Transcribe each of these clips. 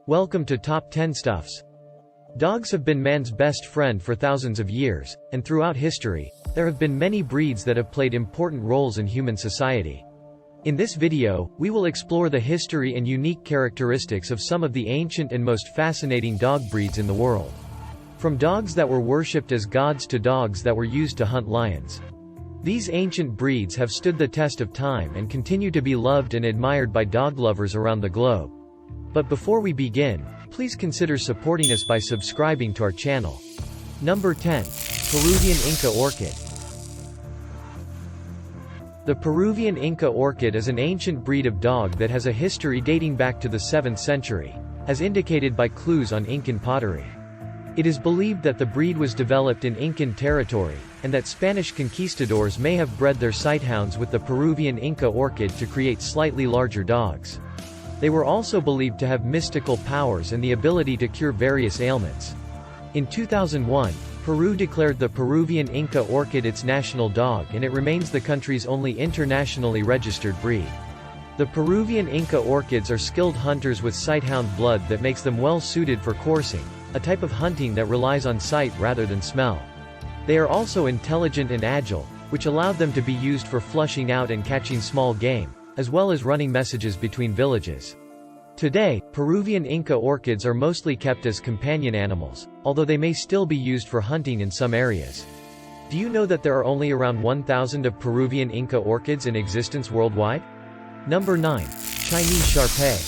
Welcome to Top 10 Stuffs. Dogs have been man's best friend for thousands of years, and throughout history, there have been many breeds that have played important roles in human society. In this video, we will explore the history and unique characteristics of some of the ancient and most fascinating dog breeds in the world. From dogs that were worshipped as gods to dogs that were used to hunt lions. These ancient breeds have stood the test of time and continue to be loved and admired by dog lovers around the globe. But before we begin, please consider supporting us by subscribing to our channel. Number 10. Peruvian Inca Orchid. The Peruvian Inca Orchid is an ancient breed of dog that has a history dating back to the 7th century, as indicated by clues on Incan pottery. It is believed that the breed was developed in Incan territory, and that Spanish conquistadors may have bred their Sighthounds with the Peruvian Inca Orchid to create slightly larger dogs. They were also believed to have mystical powers and the ability to cure various ailments. In 2001, Peru declared the Peruvian Inca Orchid its national dog, and it remains the country's only internationally registered breed. The Peruvian Inca Orchids are skilled hunters with Sighthound blood that makes them well suited for coursing, a type of hunting that relies on sight rather than smell. They are also intelligent and agile, which allowed them to be used for flushing out and catching small game, as well as running messages between villages. Today, Peruvian Inca orchids are mostly kept as companion animals, although they may still be used for hunting in some areas. Do you know that there are only around 1,000 of Peruvian Inca orchids in existence worldwide? Number 9. Chinese Shar-Pei.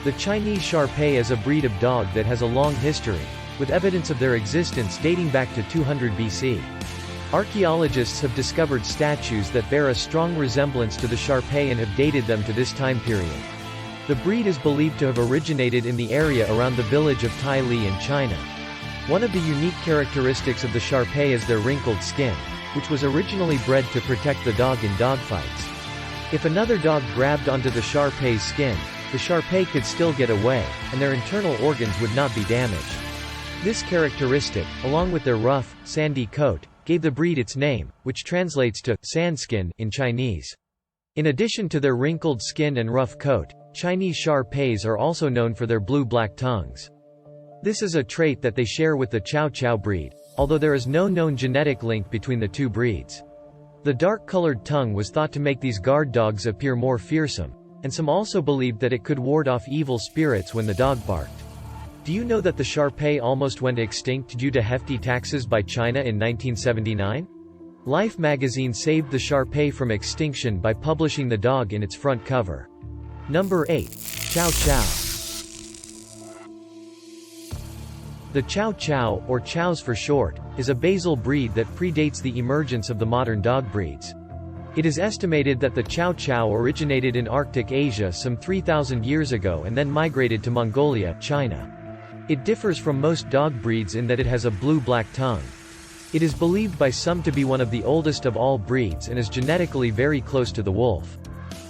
The Chinese Shar-Pei is a breed of dog that has a long history, with evidence of their existence dating back to 200 BC. Archaeologists have discovered statues that bear a strong resemblance to the Shar-Pei and have dated them to this time period. The breed is believed to have originated in the area around the village of Tai Li in China. One of the unique characteristics of the Shar-Pei is their wrinkled skin, which was originally bred to protect the dog in dogfights. If another dog grabbed onto the Shar-Pei's skin, the Shar-Pei could still get away, and their internal organs would not be damaged. This characteristic, along with their rough, sandy coat, gave the breed its name, which translates to sandskin in Chinese. In addition to their wrinkled skin and rough coat, Chinese Shar-Peis are also known for their blue-black tongues. This is a trait that they share with the Chow Chow breed, although there is no known genetic link between the two breeds. The dark-colored tongue was thought to make these guard dogs appear more fearsome, and some also believed that it could ward off evil spirits when the dog barked. Do you know that the Shar-Pei almost went extinct due to hefty taxes by China in 1979? Life magazine saved the Shar-Pei from extinction by publishing the dog in its front cover. Number 8. Chow Chow. The Chow Chow, or Chows for short, is a basal breed that predates the emergence of the modern dog breeds. It is estimated that the Chow Chow originated in Arctic Asia some 3,000 years ago and then migrated to Mongolia, China. It differs from most dog breeds in that it has a blue-black tongue. It is believed by some to be one of the oldest of all breeds and is genetically very close to the wolf.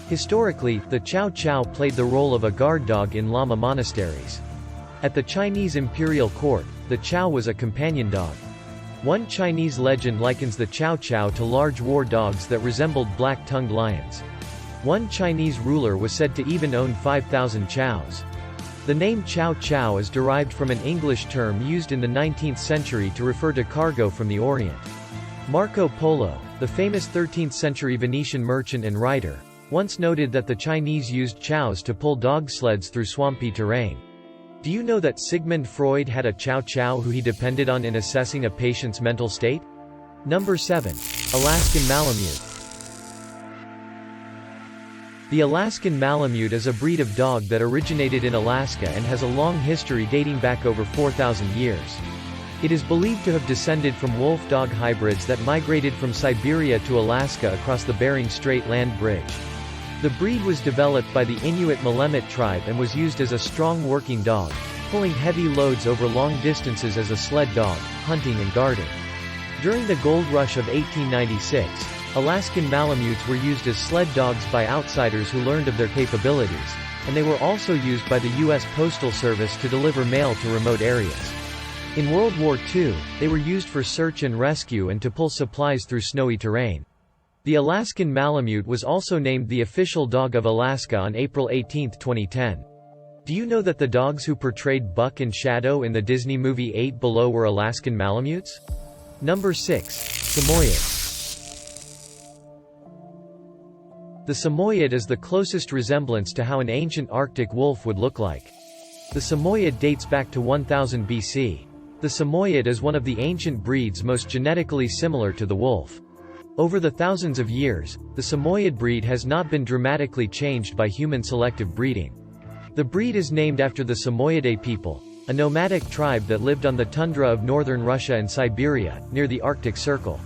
Historically, the Chow Chow played the role of a guard dog in Lama monasteries. At the Chinese imperial court, the Chow was a companion dog. One Chinese legend likens the Chow Chow to large war dogs that resembled black-tongued lions. One Chinese ruler was said to even own 5,000 chows. The name Chow Chow is derived from an English term used in the 19th century to refer to cargo from the Orient. Marco Polo, the famous 13th-century Venetian merchant and writer, once noted that the Chinese used chows to pull dog sleds through swampy terrain. Do you know that Sigmund Freud had a Chow Chow who he depended on in assessing a patient's mental state? Number 7. Alaskan Malamute. The Alaskan Malamute is a breed of dog that originated in Alaska and has a long history dating back over 4,000 years. It is believed to have descended from wolf-dog hybrids that migrated from Siberia to Alaska across the Bering Strait land bridge. The breed was developed by the Inuit Malamute tribe and was used as a strong working dog, pulling heavy loads over long distances as a sled dog, hunting and guarding. During the gold rush of 1896, Alaskan Malamutes were used as sled dogs by outsiders who learned of their capabilities, and they were also used by the U.S. Postal Service to deliver mail to remote areas. In World War II, they were used for search and rescue and to pull supplies through snowy terrain. The Alaskan Malamute was also named the official dog of Alaska on April 18, 2010. Do you know that the dogs who portrayed Buck and Shadow in the Disney movie 8 Below were Alaskan Malamutes? Number 6. Samoyed. The Samoyed is the closest resemblance to how an ancient Arctic wolf would look like. The Samoyed dates back to 1000 BC. The Samoyed is one of the ancient breeds most genetically similar to the wolf. Over the thousands of years, the Samoyed breed has not been dramatically changed by human selective breeding. The breed is named after the Samoyede people, a nomadic tribe that lived on the tundra of northern Russia and Siberia, near the Arctic Circle.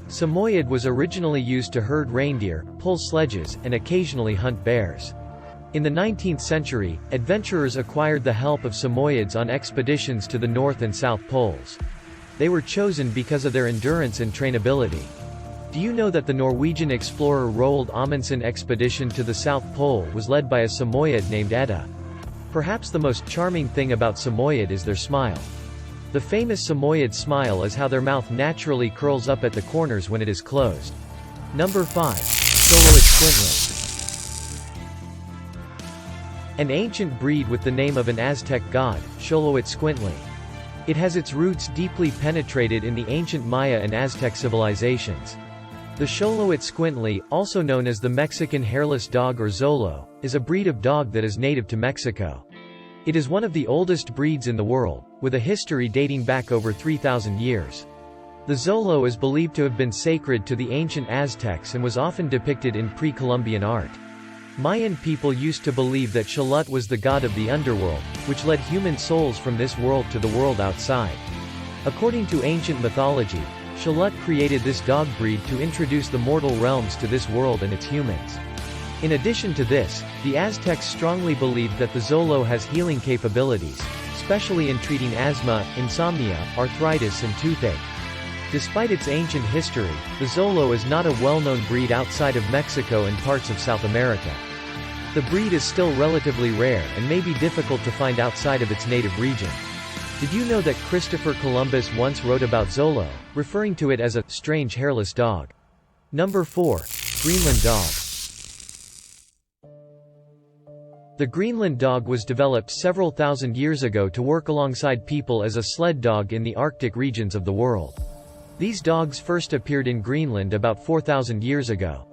Samoyed was originally used to herd reindeer, pull sledges, and occasionally hunt bears. In the 19th century, adventurers acquired the help of Samoyeds on expeditions to the North and South Poles. They were chosen because of their endurance and trainability. Do you know that the Norwegian explorer Roald Amundsen expedition to the South Pole was led by a Samoyed named Edda? Perhaps the most charming thing about Samoyed is their smile. The famous Samoyed smile is how their mouth naturally curls up at the corners when it is closed. Number 5. Xoloitzcuintli. An ancient breed with the name of an Aztec god, Xoloitzcuintli. It has its roots deeply penetrated in the ancient Maya and Aztec civilizations. The Xoloitzcuintli, also known as the Mexican hairless dog or Xolo, is a breed of dog that is native to Mexico. It is one of the oldest breeds in the world, with a history dating back over 3,000 years. The Xolo is believed to have been sacred to the ancient Aztecs and was often depicted in pre-Columbian art. Mayan people used to believe that Xolotl was the god of the underworld, which led human souls from this world to the world outside. According to ancient mythology, Xolotl created this dog breed to introduce the mortal realms to this world and its humans. In addition to this, the Aztecs strongly believed that the Xolo has healing capabilities, especially in treating asthma, insomnia, arthritis and toothache. Despite its ancient history, the Xolo is not a well-known breed outside of Mexico and parts of South America. The breed is still relatively rare and may be difficult to find outside of its native region. Did you know that Christopher Columbus once wrote about Xolo, referring to it as a strange hairless dog? Number 4. Greenland Dog. The Greenland Dog was developed several thousand years ago to work alongside people as a sled dog in the Arctic regions of the world. These dogs first appeared in Greenland about 4,000 years ago.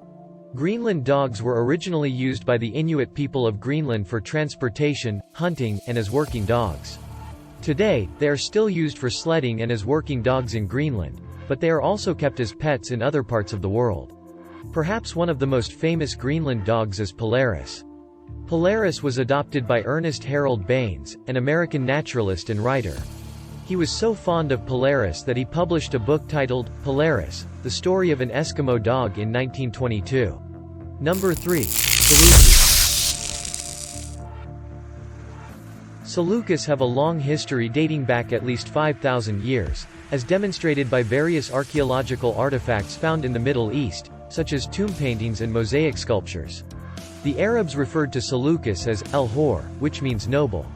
Greenland dogs were originally used by the Inuit people of Greenland for transportation, hunting, and as working dogs. Today, they are still used for sledding and as working dogs in Greenland, but they are also kept as pets in other parts of the world. Perhaps one of the most famous Greenland dogs is Polaris. Polaris was adopted by Ernest Harold Baines, an American naturalist and writer. He was so fond of Polaris that he published a book titled, Polaris, The Story of an Eskimo Dog in 1922. Number 3. Saluki. Salukis have a long history dating back at least 5,000 years, as demonstrated by various archaeological artifacts found in the Middle East, such as tomb paintings and mosaic sculptures. The Arabs referred to Salukis as el-Hor, which means noble.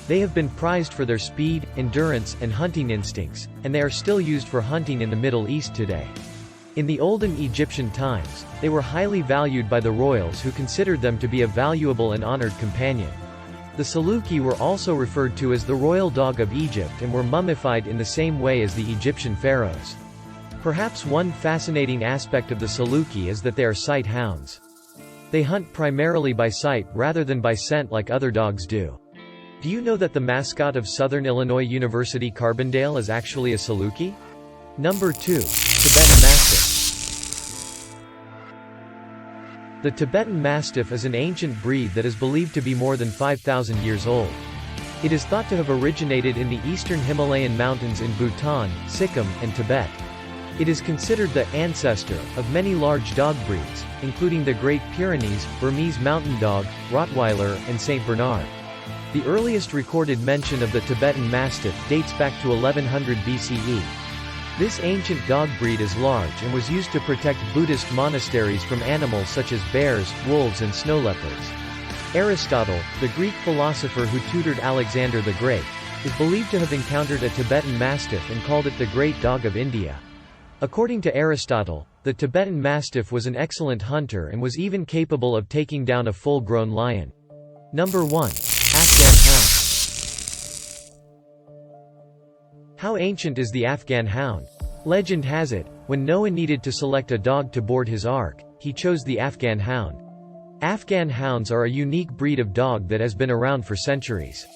They have been prized for their speed, endurance, and hunting instincts, and they are still used for hunting in the Middle East today. In the olden Egyptian times, they were highly valued by the royals who considered them to be a valuable and honored companion. The Saluki were also referred to as the royal dog of Egypt and were mummified in the same way as the Egyptian pharaohs. Perhaps one fascinating aspect of the Saluki is that they are sight hounds. They hunt primarily by sight rather than by scent like other dogs do. Do you know that the mascot of Southern Illinois University Carbondale is actually a Saluki? Number 2. Tibetan Mastiff. The Tibetan Mastiff is an ancient breed that is believed to be more than 5,000 years old. It is thought to have originated in the eastern Himalayan mountains in Bhutan, Sikkim, and Tibet. It is considered the ancestor of many large dog breeds, including the Great Pyrenees, Burmese Mountain Dog, Rottweiler, and Saint Bernard. The earliest recorded mention of the Tibetan Mastiff dates back to 1100 BCE. This ancient dog breed is large and was used to protect Buddhist monasteries from animals such as bears, wolves and snow leopards. Aristotle, the Greek philosopher who tutored Alexander the Great, is believed to have encountered a Tibetan Mastiff and called it the Great Dog of India. According to Aristotle, The Tibetan Mastiff was an excellent hunter and was even capable of taking down a full-grown lion. Number 1. Afghan Hound. How ancient is the Afghan Hound? Legend has it, when Noah needed to select a dog to board his ark, he chose the Afghan Hound. Afghan Hounds are a unique breed of dog that has been around for centuries.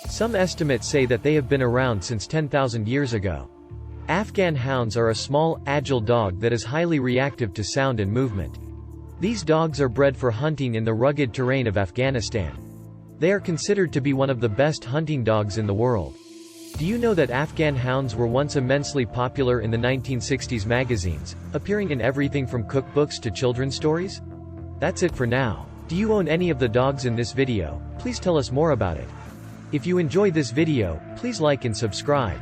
Some estimates say that they have been around since 10,000 years ago. Afghan Hounds are a small, agile dog that is highly reactive to sound and movement. These dogs are bred for hunting in the rugged terrain of Afghanistan. They are considered to be one of the best hunting dogs in the world. Do you know that Afghan Hounds were once immensely popular in the 1960s magazines, appearing in everything from cookbooks to children's stories? That's it for now. Do you own any of the dogs in this video? Please tell us more about it. If you enjoyed this video, please like and subscribe.